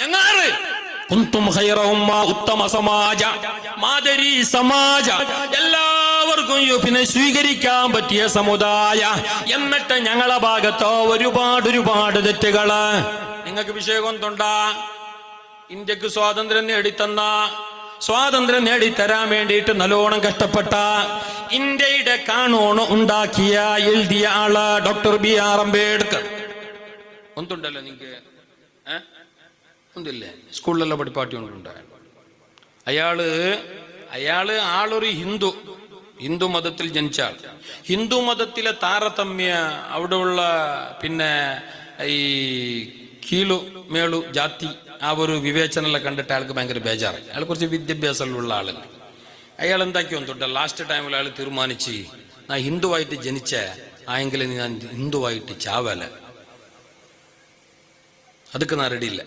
ചങ്ങാറ് കുന്തും ഖൈറ ഉമ്മ, ഉത്തമ സമാജ, മാതരി സമാജ, എല്ലാവർക്കും പിന്നെ സ്വീകരിക്കാൻ പറ്റിയ സമുദായ. എന്നിട്ട് ഞങ്ങളെ ഭാഗത്തോ ഒരുപാട് തെറ്റുകള്. നിങ്ങൾക്ക് വിഷയം എന്തുണ്ടാ? ഇന്ത്യക്ക് സ്വാതന്ത്ര്യം നേടിത്തരാൻ വേണ്ടിയിട്ട് നല്ലോണം കഷ്ടപ്പെട്ട, ഇന്ത്യയുടെ കാനൂൺ ഉണ്ടാക്കിയ എഴുതിയ ആള് ഡോക്ടർ BR അംബേദ്കർ. ഒന്നുണ്ടല്ലോ നിങ്ങൾക്ക് ഒന്നില്ലേ? സ്കൂളിലെല്ലാം പഠിപ്പാട്ടി കൊണ്ടുണ്ടായ അയാള് ആളൊരു ഹിന്ദു മതത്തിൽ ജനിച്ച ആൾ. ഹിന്ദു മതത്തിലെ താരതമ്യ അവിടെയുള്ള പിന്നെ ഈ കീഴു മേളു ജാതി ആ ഒരു വിവേചനെല്ലാം കണ്ടിട്ട് അയാൾക്ക് ഭയങ്കര ബേജാറ്. അയാൾ കുറച്ച് വിദ്യാഭ്യാസമുള്ള ആളല്ല. അയാൾ എന്താക്കിയോ തൊട്ട് ലാസ്റ്റ് ടൈമിൽ അയാൾ തീരുമാനിച്ച് ഞാൻ ഹിന്ദുവായിട്ട് ജനിച്ച ആയെങ്കിൽ ഞാൻ ഹിന്ദുവായിട്ട് ചാവല, അതൊക്കെ ഞാൻ റെഡിയില്ല.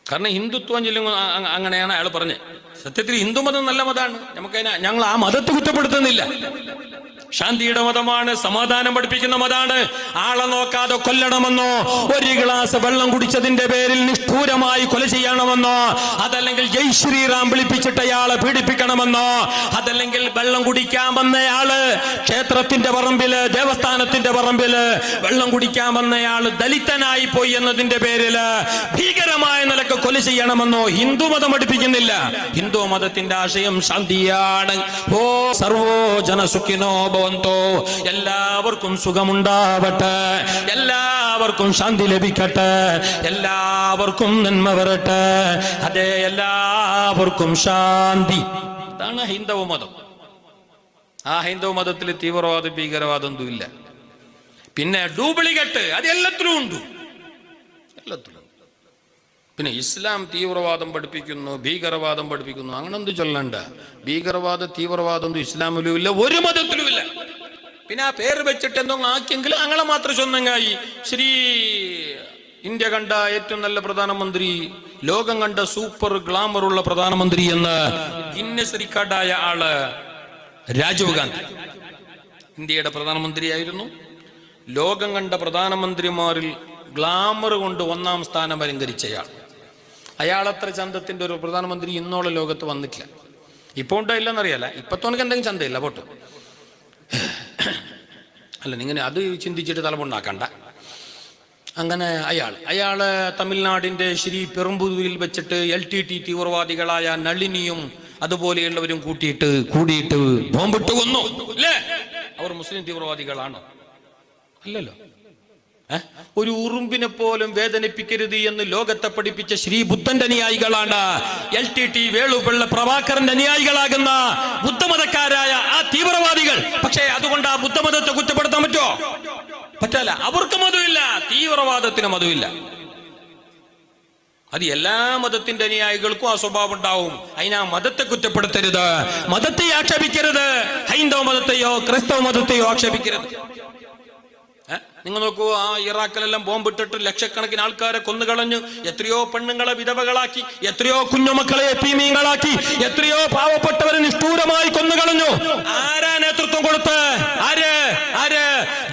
കാരണം ഹിന്ദുത്വം ചൊല്ലുമ്പോൾ അങ്ങനെയാണ് അയാൾ പറഞ്ഞത്. സത്യത്തിൽ ഹിന്ദു മതം നല്ല മതമാണ്, ഞങ്ങൾ ആ മതത്തെ കുറ്റപ്പെടുത്തുന്നില്ല. ശാന്തിയുടെ മതമാണ്, സമാധാനം പഠിപ്പിക്കുന്ന മതമാണ്. ആളെ നോക്കാതെ കൊല്ലണമെന്നോ, ഒരു ഗ്ലാസ് വെള്ളം കുടിച്ചതിന്റെ പേരിൽ നിഷ്ഠൂരമായി കൊല ചെയ്യണമെന്നോ, അതല്ലെങ്കിൽ ജയ് ശ്രീറാം വിളിപ്പിച്ചിട്ട് അയാളെ പീഡിപ്പിക്കണമെന്നോ, അതല്ലെങ്കിൽ വെള്ളം കുടിക്കാൻ വന്നയാള് ക്ഷേത്രത്തിന്റെ പറമ്പില്, ദേവസ്ഥാനത്തിന്റെ പറമ്പില് വെള്ളം കുടിക്കാൻ വന്നയാള് ദലിതനായി പോയി എന്നതിന്റെ പേരില് ഭീകരമായ നിലക്ക് കൊല ചെയ്യണമെന്നോ ഹിന്ദു മതം പഠിപ്പിക്കുന്നില്ല. ഹിന്ദു മതത്തിന്റെ ആശയം ശാന്തിയാണ്. ഓ സർവോ ജനസുഖിനോ ഭവന്തോ, എല്ലാവർക്കും സുഖമുണ്ടാവട്ടെ, എല്ലാവർക്കും ശാന്തി ലഭിക്കട്ടെ, എല്ലാവർക്കും നന്മ വരട്ടെ, അതെ എല്ലാവർക്കും ശാന്തി. ഇതാണ് ഹൈന്ദവ മതം. ആ ഹൈന്ദവ മതത്തിൽ തീവ്രവാദം ഭീകരവാദം ഒന്നും ഇല്ല. പിന്നെ ഡ്യൂപ്ലിക്കേറ്റ് അത് എല്ലാത്തിലും ഉണ്ട്, എല്ലാത്തിലും. പിന്നെ ഇസ്ലാം തീവ്രവാദം പഠിപ്പിക്കുന്നു, ഭീകരവാദം പഠിപ്പിക്കുന്നു, അങ്ങനെ എന്ത് ചൊല്ലണ്ട. ഭീകരവാദ തീവ്രവാദം ഒന്നും ഇസ്ലാമിലും ഇല്ല, ഒരു മതത്തിലും ഇല്ല. പിന്നെ ആ പേര് വെച്ചിട്ട് എന്തോ ആക്കിയെങ്കിൽ അങ്ങനെ മാത്രം സ്വന്തമായി. ഇന്ത്യ കണ്ട ഏറ്റവും നല്ല പ്രധാനമന്ത്രി, ലോകം കണ്ട സൂപ്പർ ഗ്ലാമറുള്ള പ്രധാനമന്ത്രി എന്ന് ഗിന്നസ് റെക്കോർഡായ ആള് രാജീവ് ഗാന്ധി ഇന്ത്യയുടെ പ്രധാനമന്ത്രിയായിരുന്നു. ലോകം കണ്ട പ്രധാനമന്ത്രിമാരിൽ ഗ്ലാമർ കൊണ്ട് 1-ാം സ്ഥാനം അലങ്കരിച്ചയാൾ. അയാളത്ര ചന്തത്തിന്റെ ഒരു പ്രധാനമന്ത്രി ഇന്നോളം ലോകത്ത് വന്നിട്ടില്ല. ഇപ്പൊ ഉണ്ടോ ഇല്ലെന്നറിയാല, ഇപ്പത്തോനക്ക് എന്തെങ്കിലും ചന്തയില്ല പോട്ടെ. അല്ല, നിങ്ങൾ അത് ചിന്തിച്ചിട്ട് തലമുണ്ടാക്കണ്ട. അങ്ങനെ അയാള് തമിഴ്നാടിന്റെ പെരുമ്പൂരിൽ വെച്ചിട്ട് LTT തീവ്രവാദികളായ നളിനിയും അതുപോലെയുള്ളവരും കൂടിയിട്ട് ബോംബിട്ട് കൊന്നു അല്ലേ? അവർ മുസ്ലിം തീവ്രവാദികളാണോ? അല്ലല്ലോ. ഒരു ഉറുമ്പിനെ പോലും വേദനിപ്പിക്കരുത് എന്ന് ലോകത്തെ പഠിപ്പിച്ച ബുദ്ധന്റെ അനുയായികളാണ് LTT വേളുപിള്ള പ്രഭാകരന്റെ അനുയായികളാകുന്ന ബുദ്ധമതക്കാരായ ആ തീവ്രവാദികൾ. പക്ഷേ അതുകൊണ്ട് ആ ബുദ്ധമതത്തെ കുറ്റപ്പെടുത്താൻ പറ്റുമോ? പറ്റല്ല. അവർക്ക് മതമില്ല, തീവ്രവാദത്തിന് മതമില്ല. അത് എല്ലാ മതത്തിന്റെ അനുയായികൾക്കും ആ സ്വഭാവം ഉണ്ടാവും. അതിനാ മതത്തെ കുറ്റപ്പെടുത്തരുത്, മതത്തെ ആക്ഷേപിക്കരുത്, ഹൈന്ദവ മതത്തെയോ ക്രിസ്തവ മതത്തെയോ ആക്ഷേപിക്കരുത്. നിങ്ങൾ നോക്കൂ, ആ ഇറാഖിലെല്ലാം ബോംബിട്ടിട്ട് ലക്ഷക്കണക്കിന് ആൾക്കാരെ കൊന്നുകളഞ്ഞു, എത്രയോ പെണ്ണുങ്ങളെ വിധവകളാക്കി, എത്രയോ കുഞ്ഞുമക്കളെ യതീമീങ്ങളാക്കി, എത്രയോ പാവപ്പെട്ടവരെ നിഷ്ഠൂരമായി കൊന്നുകളഞ്ഞു. ആരാ നേതൃത്വം കൊടുത്ത്? ആര്?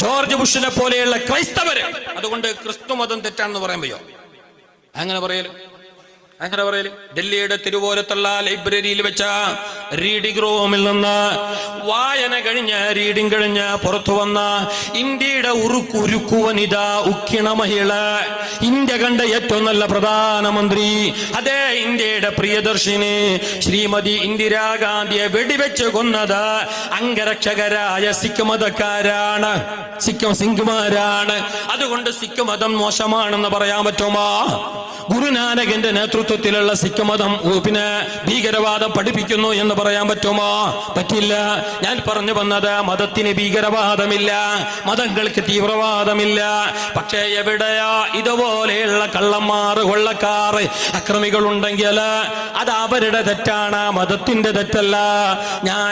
ജോർജ് ബുഷിനെ പോലെയുള്ള ക്രൈസ്തവര്. അതുകൊണ്ട് ക്രിസ്തു മതം തെറ്റാണെന്ന് പറയാൻ വയ്യോ? അങ്ങനെ പറയല്. ഡൽഹിയുടെ തിരുവോരത്തുള്ള ലൈബ്രറിയിൽ വെച്ച റീഡിംഗ് റൂമിൽ നിന്ന് വായന റീഡിംഗ് കഴിഞ്ഞ് പുറത്തു വന്ന ഇന്ത്യയുടെ ഉരുക്കു വനിത, ഉക്കിണ മഹിള, ഇന്ത്യ കണ്ട ഏറ്റവും നല്ല പ്രധാനമന്ത്രി, അതേ ഇന്ത്യയുടെ പ്രിയദർശിനി ശ്രീമതി ഇന്ദിരാഗാന്ധിയെ വെടിവെച്ച് കൊന്നത് അംഗരക്ഷകരായ സിഖ് മതക്കാരാണ്, സിഖുമാരാണ്. അതുകൊണ്ട് സിഖ് മതം മോശമാണെന്ന് പറയാൻ പറ്റുമോ? ഗുരുനാനകിന്റെ നേതൃത്വത്തിലുള്ള സിഖ് മതം പിന്നെ ഭീകരവാദം പഠിപ്പിക്കുന്നു എന്ന് പറയാൻ പറ്റുമോ? പറ്റില്ല. ഞാൻ പറഞ്ഞു വന്നത് മതത്തിന് ഭീകരവാദമില്ല, മതങ്ങൾക്ക് തീവ്രവാദമില്ല. പക്ഷേ എവിടെയാ ഇതുപോലെയുള്ള കള്ളന്മാർ, കൊള്ളക്കാർ, അക്രമികൾ ഉണ്ടെങ്കിൽ അത് അവരുടെ തെറ്റാണ്, മതത്തിന്റെ തെറ്റല്ല. ഞാൻ